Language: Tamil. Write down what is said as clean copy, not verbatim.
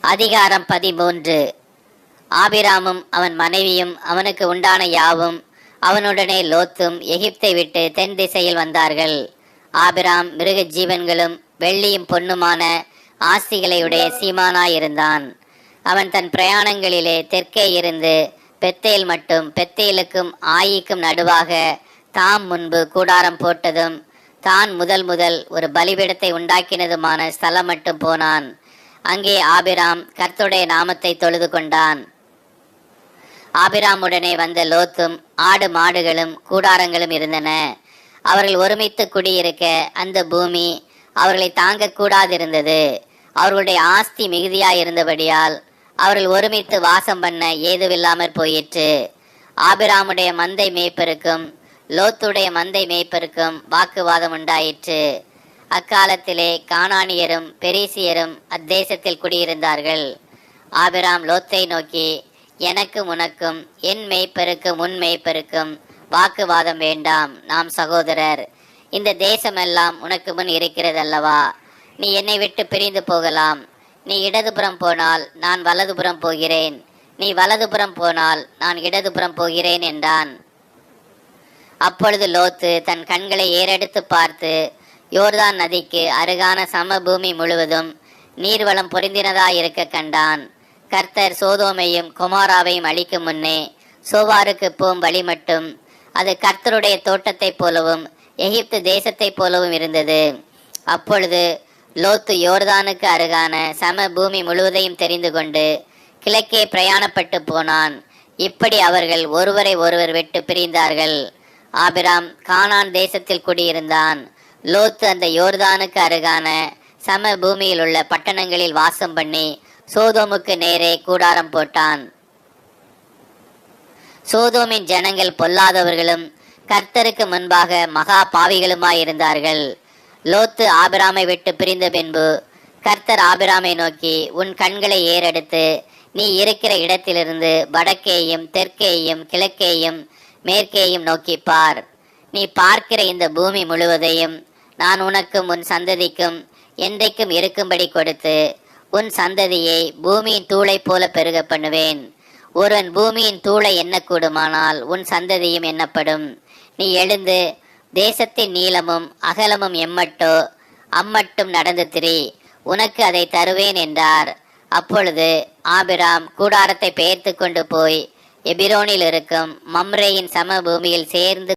அதிகாரம் 13. ஆபிராமும் அவன் மனைவியும் அவனுக்கு உண்டான யாவும் அவனுடனே லோத்தும் எகிப்தை விட்டு தென் திசையில் வந்தார்கள். ஆபிராம் மிருக ஜீவன்களும் வெள்ளியும் பொன்னுமான ஆஸ்திகளையுடைய சீமானாயிருந்தான். அவன் தன் பிரயாணங்களிலே தெற்கே இருந்து பெத்தேல் மட்டும் பெத்தேலுக்கும் ஆயிக்கும் நடுவாக தாம் முன்பு கூடாரம் போட்டதும் தான் முதல் ஒரு பலிபீடத்தை உண்டாக்கினதுமான ஸ்தலம் மட்டும் போனான். அங்கே ஆபிராம் கர்த்தருடைய நாமத்தை தொழுது கொண்டான். ஆபிராமுடனே வந்த லோத்தும் ஆடு மாடுகளும் கூடாரங்களும் இருந்தன. அவர்கள் ஒருமித்து குடியிருக்க அந்த பூமி அவர்களை தாங்கக்கூடாதிருந்தது. அவர்களுடைய ஆஸ்தி மிகுதியாயிருந்தபடியால் அவர்கள் ஒருமித்து வாசம் பண்ண ஏதுவில்லாமற் போயிற்று. ஆபிராமுடைய மந்தை மேய்ப்பருக்கும் லோத்துடைய மந்தை மேய்ப்பருக்கும் வாக்குவாதம் உண்டாயிற்று. அக்காலத்திலே கானானியரும் பெரிசியரும் அத்தேசத்தில் குடியிருந்தார்கள். ஆபிராம் லோத்தை நோக்கி, எனக்கும் உனக்கும் என் மேய்ப்பருக்கும் உன் மேய்ப்பருக்கும் வாக்குவாதம் வேண்டாம், நாம் சகோதரர். இந்த தேசமெல்லாம் உனக்கு முன் இருக்கிறதல்லவா? நீ என்னை விட்டு பிரிந்து போகலாம். நீ இடதுபுறம் போனால் நான் வலதுபுறம் போகிறேன், நீ வலதுபுறம் போனால் நான் இடதுபுறம் போகிறேன் என்றான். அப்பொழுது லோத்து தன் கண்களை ஏறெடுத்து பார்த்து யோர்தான் நதிக்கு அருகான சமபூமி முழுவதும் நீர்வளம் பொருந்தினதாயிருக்க கண்டான். கர்த்தர் சோதோமையும் கொமாராவையும் அழிக்கும் முன்னே சோவாருக்கு போம் வழி மட்டும் அது கர்த்தருடைய தோட்டத்தைப் போலவும் எகிப்து தேசத்தைப் போலவும் இருந்தது. அப்பொழுது லோத்து யோர்தானுக்கு அருகான சம பூமி முழுவதையும் தெரிந்து கொண்டு கிழக்கே பிரயாணப்பட்டு போனான். இப்படி அவர்கள் ஒருவரை ஒருவர் விட்டு பிரிந்தார்கள். ஆபிராம் கானான் தேசத்தில் குடியிருந்தான். லோத்து அந்த யோர்தானுக்கு அருகான சம பூமியில் உள்ள பட்டணங்களில் வாசம் பண்ணி சோதோமுக்கு நேரே கூடாரம் போட்டான். சோதோமின் ஜனங்கள் பொல்லாதவர்களும் கர்த்தருக்கு முன்பாக மகா பாவிகளுமாயிருந்தார்கள். லோத்து ஆபிராமை விட்டு பிரிந்த பின்பு கர்த்தர் ஆபிராமை நோக்கி, உன் கண்களை ஏறெடுத்து நீ இருக்கிற இடத்திலிருந்து வடக்கேயும் தெற்கேயும் கிழக்கேயும் மேற்கேயும் நோக்கிப்பார். நீ பார்க்கிற இந்த பூமி முழுவதையும் நான் உனக்கும் உன் சந்ததிக்கும் என்றைக்கும் இருக்கும்படி கொடுத்து உன் சந்ததியை பூமியின் தூளை போல பெருக பண்ணுவேன். ஒருவன் பூமியின் தூளை எண்ணக்கூடுமானால் உன் சந்ததியும் எண்ணப்படும். நீ எழுந்து தேசத்தின் நீளமும் அகலமும் எம்மட்டோ அம்மட்டும் நடந்து திரி, உனக்கு அதை தருவேன் என்றார். அப்பொழுது ஆபிராம் கூடாரத்தை பெயர்த்து கொண்டு போய் எபிரோனில் இருக்கும் மம்ரேயின் சம பூமியில் சேர்ந்து